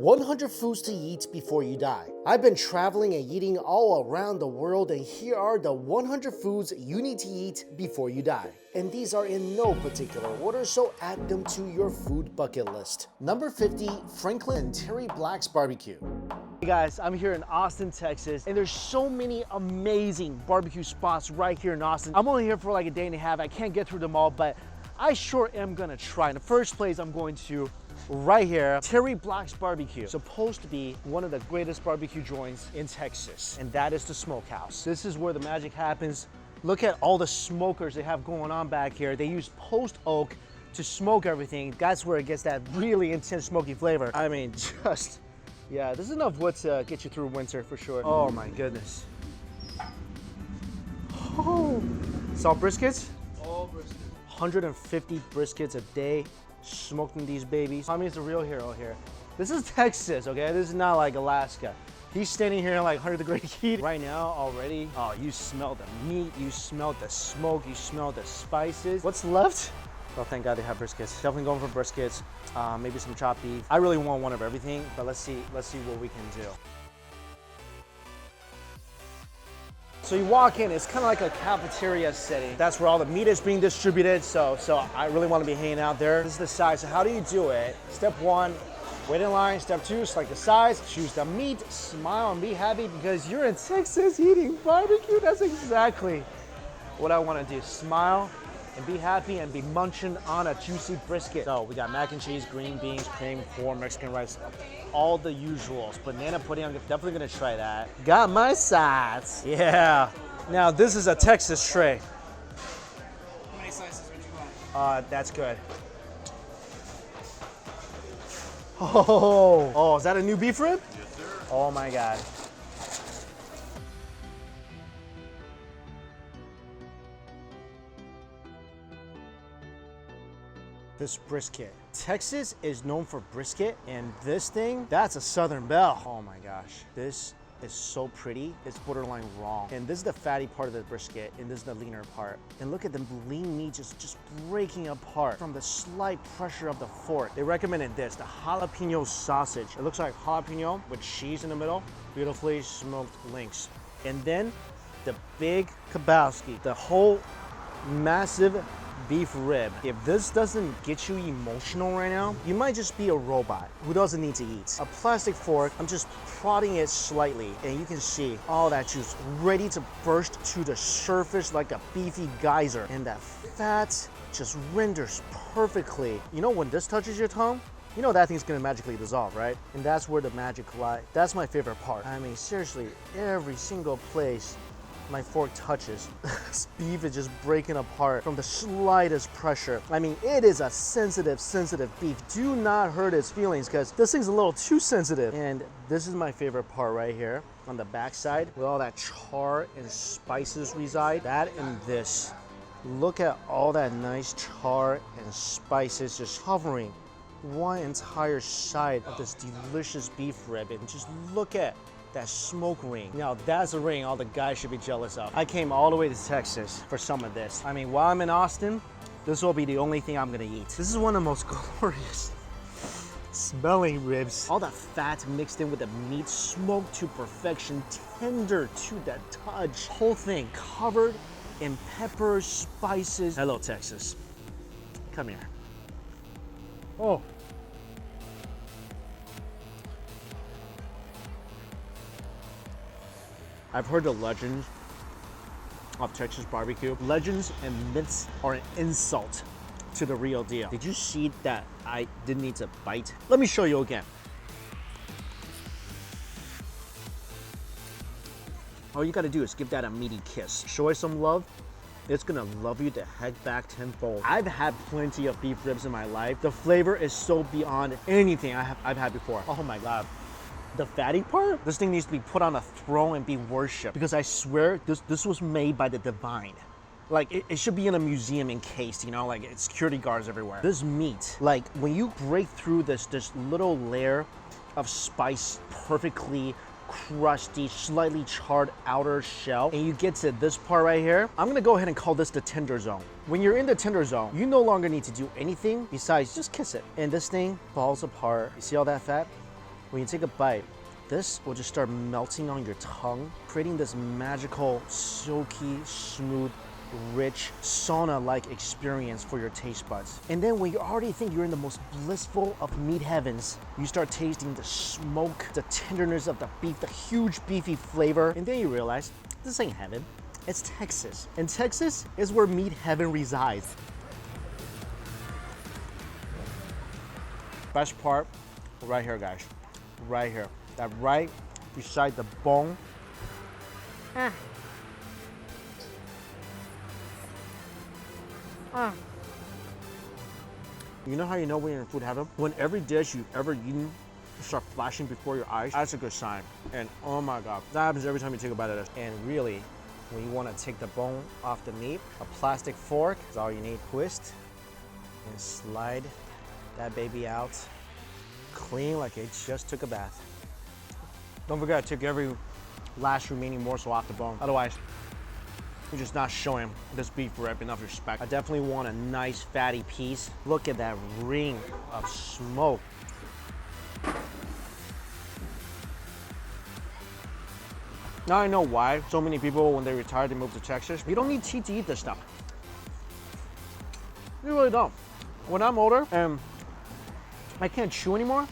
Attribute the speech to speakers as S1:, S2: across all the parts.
S1: 100 foods to eat before you die. I've been traveling and eating all around the world, and here are the 100 foods you need to eat before you die. And these are in no particular order, so add them to your food bucket list. Number 50, Franklin and Terry Black's barbecue.
S2: Hey guys, I'm here in Austin, Texas, and there's so many amazing barbecue spots right here in Austin. I'm only here for like a day and a half. I can't get through them all, but I sure am gonna try. In the first place, I'm going to right here, Terry Black's Barbecue. Supposed to be one of the greatest barbecue joints in Texas, and that is the smokehouse. This is where the magic happens. Look at all the smokers they have going on back here. They use post oak to smoke everything. That's where it gets that really intense smoky flavor. I mean, just, yeah, this is enough wood to get you through winter for sure. Oh my goodness. Oh, salt briskets?
S3: All briskets.
S2: 150 briskets a day. Smoking these babies. Tommy's the real hero here. This is Texas, okay? This is not like Alaska. He's standing here in like 100-degree heat. Right now already, oh, you smell the meat, you smell the smoke, you smell the spices. What's left? Oh, thank God they have briskets. Definitely going for briskets, maybe some chopped beef. I really want one of everything, but let's see what we can do. So you walk in, it's kind of like a cafeteria setting. That's where all the meat is being distributed, so I really want to be hanging out there. This is the size, so how do you do it? Step one, wait in line. Step two, select the size, choose the meat, smile and be happy because you're in Texas eating barbecue. That's exactly what I want to do. Smile and be happy and be munching on a juicy brisket. So we got mac and cheese, green beans, cream, corn, Mexican rice, all the usuals. Banana pudding, I'm definitely gonna try that. Got my sides. Yeah. Now this is a Texas tray.
S3: How many slices would you want?
S2: That's good. Oh, is that a new beef rib?
S3: Yes, sir.
S2: Oh my God. This brisket. Texas is known for brisket, and this thing, that's a Southern belle. Oh my gosh, this is so pretty. It's borderline raw. And this is the fatty part of the brisket, and this is the leaner part. And look at the lean meat just breaking apart from the slight pressure of the fork. They recommended this, the jalapeno sausage. It looks like jalapeno with cheese in the middle, beautifully smoked links. And then the big Kabowski, the whole massive beef rib. If this doesn't get you emotional right now, you might just be a robot who doesn't need to eat. A plastic fork, I'm just prodding it slightly, and you can see all that juice ready to burst to the surface like a beefy geyser. And that fat just renders perfectly. You know when this touches your tongue, you know that thing's gonna magically dissolve, right? And that's where the magic lies. That's my favorite part. I mean, seriously, every single place my fork touches, this beef is just breaking apart from the slightest pressure. I mean, it is a sensitive beef. Do not hurt its feelings because this thing's a little too sensitive. And this is my favorite part right here on the backside where all that char and spices reside. That and this. Look at all that nice char and spices just hovering one entire side of this delicious beef rib. And just look at that smoke ring. Now that's a ring all the guys should be jealous of. I came all the way to Texas for some of this. I mean, while I'm in Austin, this will be the only thing I'm gonna eat. This is one of the most glorious smelling ribs. All that fat mixed in with the meat, smoked to perfection, tender to the touch. Whole thing covered in peppers, spices. Hello, Texas. Come here. Oh. I've heard the legends of Texas barbecue. Legends and myths are an insult to the real deal. Did you see that I didn't need to bite? Let me show you again. All you gotta do is give that a meaty kiss. Show it some love. It's gonna love you the heck back tenfold. I've had plenty of beef ribs in my life. The flavor is so beyond anything I've had before. Oh my God. The fatty part, this thing needs to be put on a throne and be worshipped because I swear this was made by the divine. Like it should be in a museum encased, you know, like it's security guards everywhere. This meat, like when you break through this little layer of spice, perfectly crusty, slightly charred outer shell, and you get to this part right here, I'm gonna go ahead and call this the tender zone. When you're in the tender zone, you no longer need to do anything besides just kiss it. And this thing falls apart. You see all that fat? When you take a bite, this will just start melting on your tongue, creating this magical, silky, smooth, rich, sauna-like experience for your taste buds. And then when you already think you're in the most blissful of meat heavens, you start tasting the smoke, the tenderness of the beef, the huge beefy flavor, and then you realize, this ain't heaven, it's Texas. And Texas is where meat heaven resides. Best part, right here, guys. Right here. That right beside the bone. You know how you know when you're in food heaven? When every dish you've ever eaten start flashing before your eyes, that's a good sign. And oh my God, that happens every time you take a bite of this. And really, when you want to take the bone off the meat, a plastic fork is all you need. Twist and slide that baby out clean like it just took a bath. Don't forget to take every last remaining morsel off the bone. Otherwise, you're just not showing this beef rib enough respect. I definitely want a nice fatty piece. Look at that ring of smoke. Now I know why so many people, when they retire, they move to Texas. You don't need teeth to eat this stuff. You really don't. When I'm older and I can't chew anymore,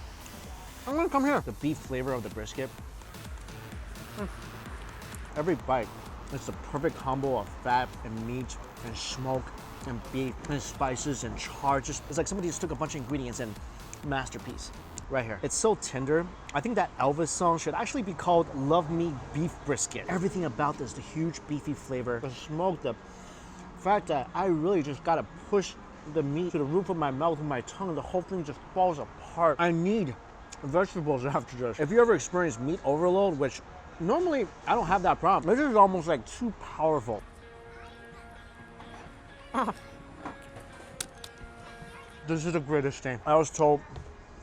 S2: I'm gonna come here. The beef flavor of the brisket. Every bite, it's the perfect combo of fat and meat and smoke and beef and spices and char. It's like somebody just took a bunch of ingredients and masterpiece. Right here. It's so tender. I think that Elvis song should actually be called Love Me Beef Brisket. Everything about this, the huge beefy flavor, the smoke, the fact that I really just gotta push the meat to the roof of my mouth with my tongue and the whole thing just falls apart. I need vegetables after this. If you ever experience meat overload, which normally I don't have that problem, this is almost like too powerful. This is the greatest thing. I was told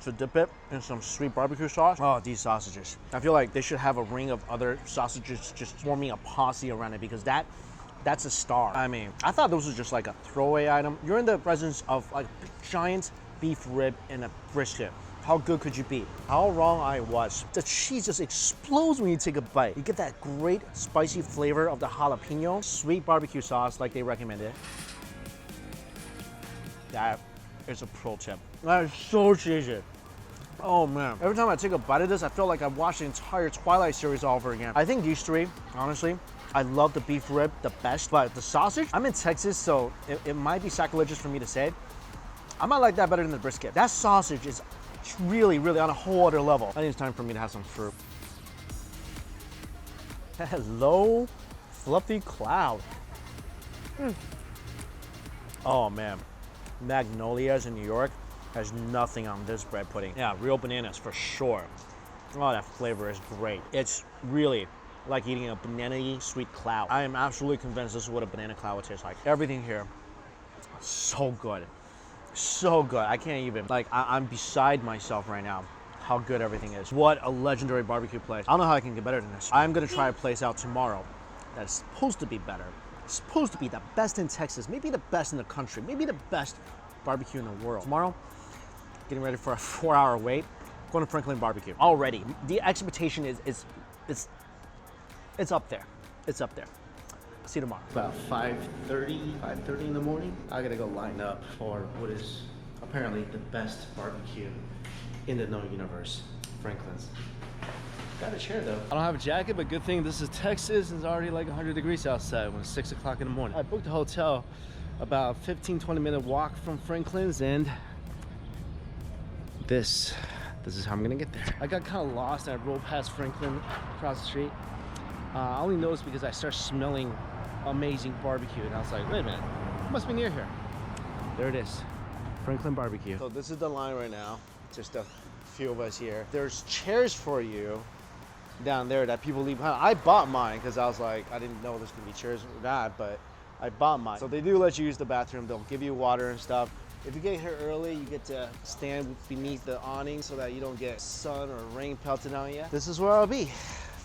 S2: to dip it in some sweet barbecue sauce. Oh, these sausages. I feel like they should have a ring of other sausages just forming a posse around it because that's a star. I mean, I thought this was just like a throwaway item. You're in the presence of like a giant beef rib and a brisket. How good could you be? How wrong I was. The cheese just explodes when you take a bite. You get that great spicy flavor of the jalapeno, sweet barbecue sauce like they recommended. That is a pro tip. That is so cheesy. Oh man. Every time I take a bite of this, I feel like I've watched the entire Twilight series all over again. I think these three, honestly, I love the beef rib the best, but the sausage, I'm in Texas, so it might be sacrilegious for me to say. I might like that better than the brisket. That sausage is really, really on a whole other level. I think it's time for me to have some fruit. Hello, fluffy cloud. Oh man. Magnolias in New York has nothing on this bread pudding. Yeah, real bananas for sure. Oh, that flavor is great. It's really like eating a banana-y sweet cloud. I am absolutely convinced this is what a banana cloud would taste like. Everything here, so good. So good. I can't even, like, I'm beside myself right now how good everything is. What a legendary barbecue place. I don't know how I can get better than this. I'm gonna try a place out tomorrow that's supposed to be better. Supposed to be the best in Texas, maybe the best in the country, maybe the best barbecue in the world. Tomorrow, getting ready for a 4-hour wait, going to Franklin Barbecue. Already, the expectation is it's up there. It's up there. See you tomorrow. About 5:30 in the morning, I gotta go line up for what is apparently the best barbecue in the known universe, Franklin's. Got a chair though.
S4: I don't have a jacket, but good thing this is Texas. It's already like 100 degrees outside when it's 6 o'clock in the morning. I booked a hotel about 15-20 minute walk from Franklin's, and this is how I'm gonna get there. I got kind of lost and I rolled past Franklin across the street. I only noticed because I started smelling amazing barbecue, and I was like, wait a minute, it must be near here. There it is, Franklin Barbecue. So this is the line right now, just a few of us here. There's chairs for you down there that people leave behind. I bought mine because I was like, I didn't know there's gonna be chairs or not, but I bought mine. So they do let you use the bathroom. They'll give you water and stuff. If you get here early, you get to stand beneath the awning so that you don't get sun or rain pelting on you. This is where I'll be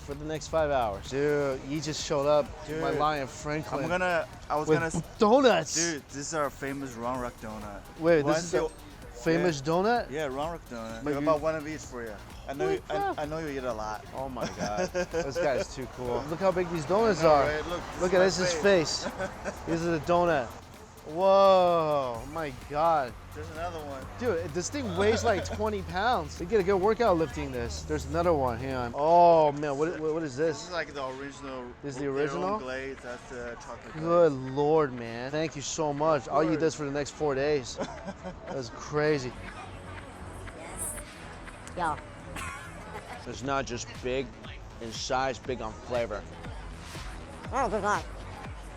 S4: for the next 5 hours. Dude, you just showed up to my line in Franklin.
S5: I was gonna
S2: donuts.
S5: Dude, this is our famous Round Rock donut.
S2: Wait,
S5: Want
S2: this is famous donut?
S5: Yeah, Ronrock donut.
S2: But
S5: How
S2: you-
S5: about one of each for you? I know
S2: Holy
S5: you.
S2: crap.
S5: I know you eat a lot.
S2: Oh my God, this guy's too cool. Look how big these donuts are.
S5: Right?
S2: Look at this, his face. This is a donut. Whoa, my God.
S5: There's another one.
S2: Dude, this thing weighs like 20 pounds. You get a good workout lifting this. There's another one, hang on. Oh man, what is
S5: This
S2: this?
S5: is like the original.
S2: This is the
S5: their
S2: original?
S5: own glaze. That's the chocolate.
S2: Good Lord, man. Thank you so much. I'll eat this for the next 4 days. That's crazy.
S6: Yeah.
S2: It's not just big in size, big on flavor.
S6: Oh, good God.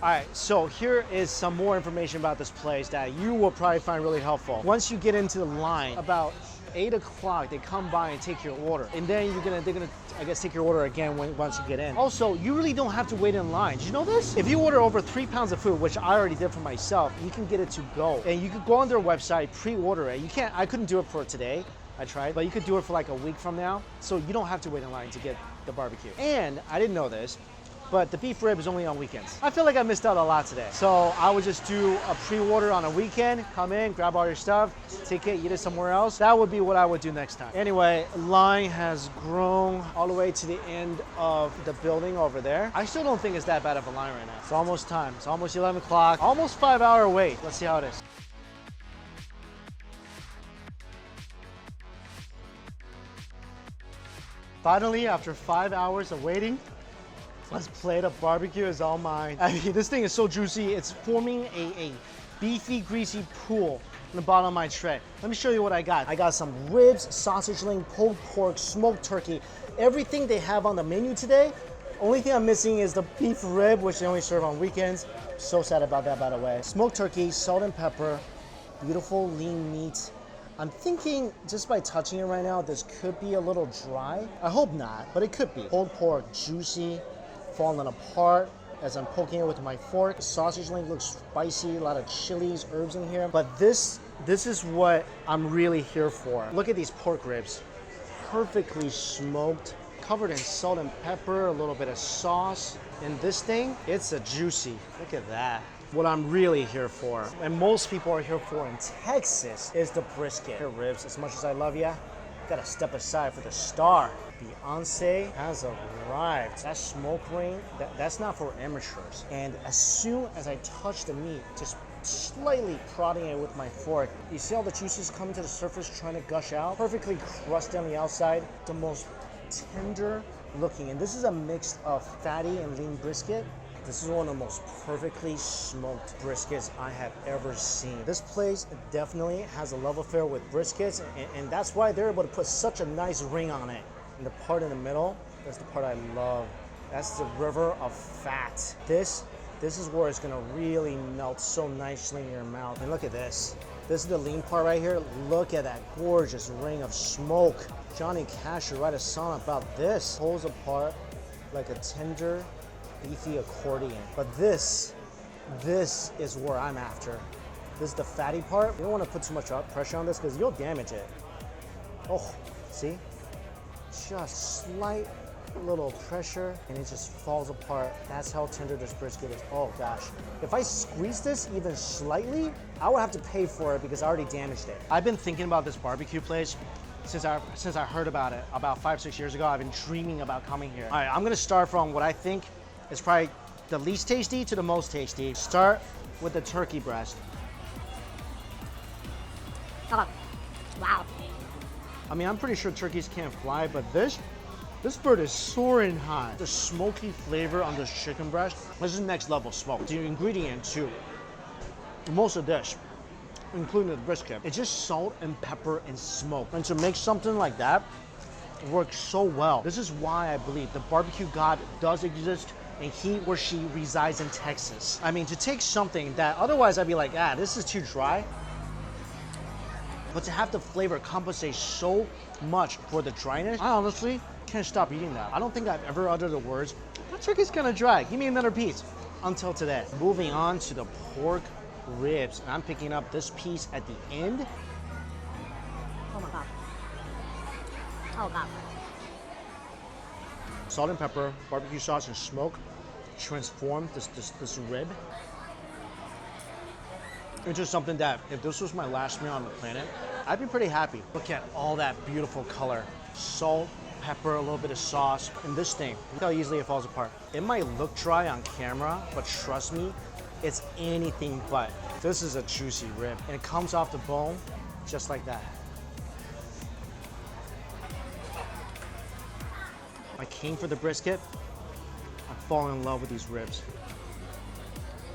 S2: All right, so here is some more information about this place that you will probably find really helpful. Once you get into the line, about 8 o'clock, they come by and take your order. And then they're gonna, I guess, take your order again once you get in. Also, you really don't have to wait in line. Did you know this? If you order over 3 pounds of food, which I already did for myself, you can get it to go. And you could go on their website, pre-order it. I couldn't do it for today. I tried, but you could do it for like a week from now. So you don't have to wait in line to get the barbecue. And I didn't know this, but the beef rib is only on weekends. I feel like I missed out a lot today. So I would just do a pre-order on a weekend, come in, grab all your stuff, take it, eat it somewhere else. That would be what I would do next time. Anyway, line has grown all the way to the end of the building over there. I still don't think it's that bad of a line right now. It's almost time. It's almost 11 o'clock, almost 5-hour wait. Let's see how it is. Finally, after 5 hours of waiting, this plate of barbecue is all mine. I mean, this thing is so juicy. It's forming a beefy, greasy pool in the bottom of my tray. Let me show you what I got. I got some ribs, sausage link, pulled pork, smoked turkey, everything they have on the menu today. Only thing I'm missing is the beef rib, which they only serve on weekends. So sad about that, by the way. Smoked turkey, salt and pepper, beautiful lean meat. I'm thinking, just by touching it right now, this could be a little dry. I hope not, but it could be. Pulled pork, juicy, falling apart as I'm poking it with my fork. The sausage link looks spicy, a lot of chilies, herbs in here. But this is what I'm really here for. Look at these pork ribs. Perfectly smoked, covered in salt and pepper, a little bit of sauce. And this thing, it's a juicy. Look at that. What I'm really here for, and most people are here for in Texas, is the brisket. Here, ribs, as much as I love ya, gotta step aside for the star. Beyonce has arrived. That smoke ring, that's not for amateurs. And as soon as I touch the meat, just slightly prodding it with my fork, you see all the juices coming to the surface trying to gush out? Perfectly crusty on the outside, the most tender looking. And this is a mix of fatty and lean brisket. This is one of the most perfectly smoked briskets I have ever seen. This place definitely has a love affair with briskets, and that's why they're able to put such a nice ring on it. And the part in the middle, that's the part I love. That's the river of fat. This is where it's gonna really melt so nicely in your mouth. And look at this. This is the lean part right here. Look at that gorgeous ring of smoke. Johnny Cash should write a song about this. Pulls apart like a tender, beefy accordion. But this is where I'm after. This is the fatty part. You don't want to put too much pressure on this because you'll damage it. Oh, see? Just slight little pressure and it just falls apart. That's how tender this brisket is. Oh gosh. If I squeeze this even slightly, I would have to pay for it because I already damaged it. I've been thinking about this barbecue place since I heard about it about 5-6 years ago. I've been dreaming about coming here. All right, I'm gonna start from what I think is probably the least tasty to the most tasty. Start with the turkey breast.
S6: Oh, wow.
S2: I mean, I'm pretty sure turkeys can't fly, but this bird is soaring high. The smoky flavor on this chicken breast, this is next level smoke. The ingredient too, most of this, including the brisket, it's just salt and pepper and smoke. And to make something like that work so well. This is why I believe the barbecue god does exist and he or she resides in Texas. I mean, to take something that otherwise I'd be like, this is too dry, but to have the flavor compensate so much for the dryness, I honestly can't stop eating that. I don't think I've ever uttered the words, that turkey's kind of dry, give me another piece, until today. Moving on to the pork ribs, and I'm picking up this piece at the end.
S6: Oh my God. Oh God.
S2: Salt and pepper, barbecue sauce, and smoke transform this rib into something that, if this was my last meal on the planet, I'd be pretty happy. Look at all that beautiful color. Salt, pepper, a little bit of sauce, and this thing, look how easily it falls apart. It might look dry on camera, but trust me, it's anything but. This is a juicy rib, and it comes off the bone just like that. I came for the brisket. I fall in love with these ribs.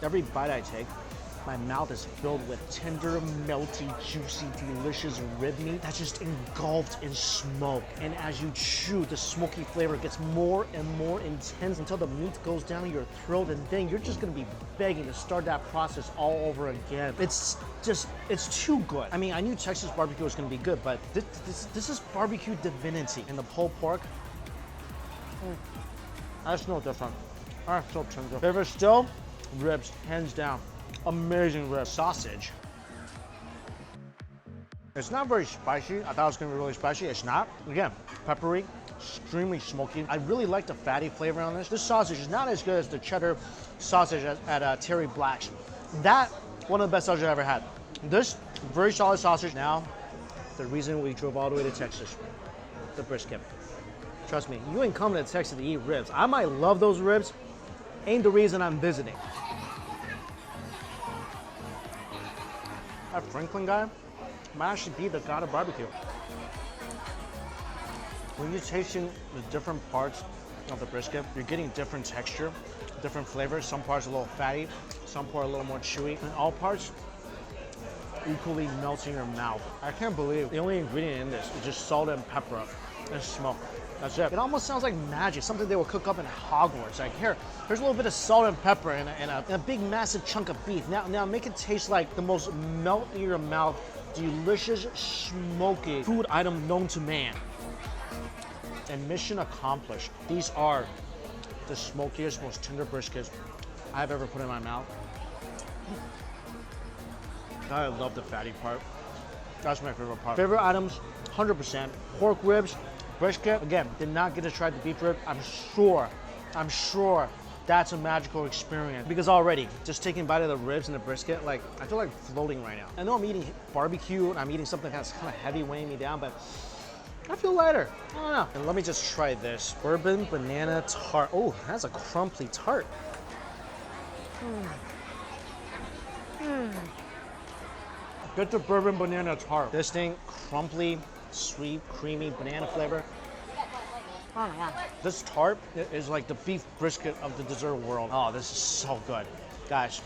S2: Every bite I take, my mouth is filled with tender, melty, juicy, delicious rib meat that's just engulfed in smoke. And as you chew, the smoky flavor gets more and more intense until the meat goes down your throat, and then you're just gonna be begging to start that process all over again. It's too good. I mean, I knew Texas barbecue was gonna be good, but this is barbecue divinity. And the pulled pork, that's no different. That's so tender. Favorite still, ribs, hands down. Amazing rib. Sausage. It's not very spicy. I thought it was gonna be really spicy. It's not. Again, peppery, extremely smoky. I really like the fatty flavor on this. This sausage is not as good as the cheddar sausage at Terry Black's. That, one of the best sausages I've ever had. This, very solid sausage. Now, the reason we drove all the way to Texas, the brisket. Trust me, you ain't coming to Texas to eat ribs. I might love those ribs, ain't the reason I'm visiting. That Franklin guy might actually be the god of barbecue. When you're tasting the different parts of the brisket, you're getting different texture, different flavors. Some parts a little fatty, some parts a little more chewy, and all parts equally melt in your mouth. I can't believe the only ingredient in this is just salt and pepper and smoke. That's it. It almost sounds like magic, something they would cook up in Hogwarts. Like here's a little bit of salt and pepper and a big massive chunk of beef. Now make it taste like the most melt in your mouth, delicious, smoky food item known to man. And mission accomplished. These are the smokiest, most tender briskets I've ever put in my mouth. I love the fatty part. That's my favorite part. Favorite items, 100%. Pork ribs, brisket. Again, did not get to try the beef rib. I'm sure that's a magical experience. Because already, just taking a bite of the ribs and the brisket, like, I feel like floating right now. I know I'm eating barbecue and I'm eating something that's kind of heavy weighing me down, but I feel lighter. I don't know. And let me just try this. Bourbon banana tart. Oh, that's a crumbly tart. Get the bourbon banana tart. This thing, crumbly, sweet, creamy banana flavor.
S6: Oh my god.
S2: This tart is like the beef brisket of the dessert world. Oh, this is so good. Guys,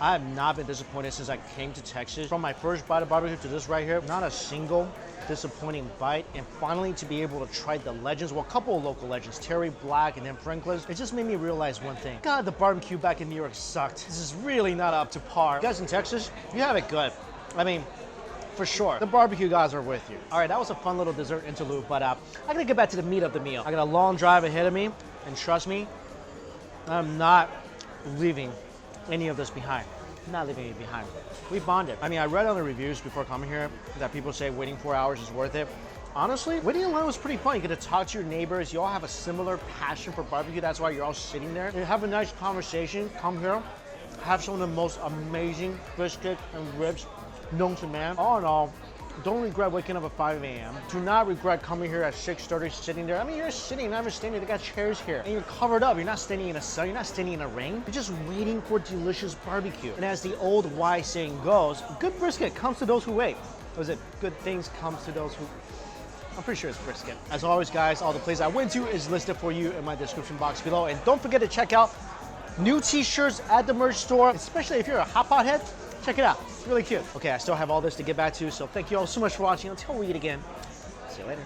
S2: I have not been disappointed since I came to Texas. From my first bite of barbecue to this right here, not a single disappointing bite. And finally to be able to try the legends, well, a couple of local legends, Terry Black and then Franklin's, it just made me realize one thing. God, the barbecue back in New York sucked. This is really not up to par. You guys in Texas, you have it good. I mean, for sure. The barbecue guys are with you. All right, that was a fun little dessert interlude, but I gotta get back to the meat of the meal. I got a long drive ahead of me, and trust me, I'm not leaving any of this behind. I'm not leaving it behind. We bonded. I mean, I read on the reviews before coming here that people say waiting 4 hours is worth it. Honestly, waiting in line was pretty fun. You get to talk to your neighbors. You all have a similar passion for barbecue. That's why you're all sitting there. You have a nice conversation. Come here, have some of the most amazing brisket and ribs known to man. All in all, don't regret waking up at 5 a.m. Do not regret coming here at 6:30, sitting there. I mean, you're sitting, not even standing. They got chairs here. And you're covered up. You're not standing in the sun. You're not standing in the rain. You're just waiting for delicious barbecue. And as the old wise saying goes, good brisket comes to those who wait. Or is it good things comes to those who... I'm pretty sure it's brisket. As always, guys, all the places I went to is listed for you in my description box below. And don't forget to check out new t-shirts at the merch store, especially if you're a hot pot head. Check it out, it's really cute. Okay, I still have all this to get back to, so thank you all so much for watching. Until we eat again, see you later.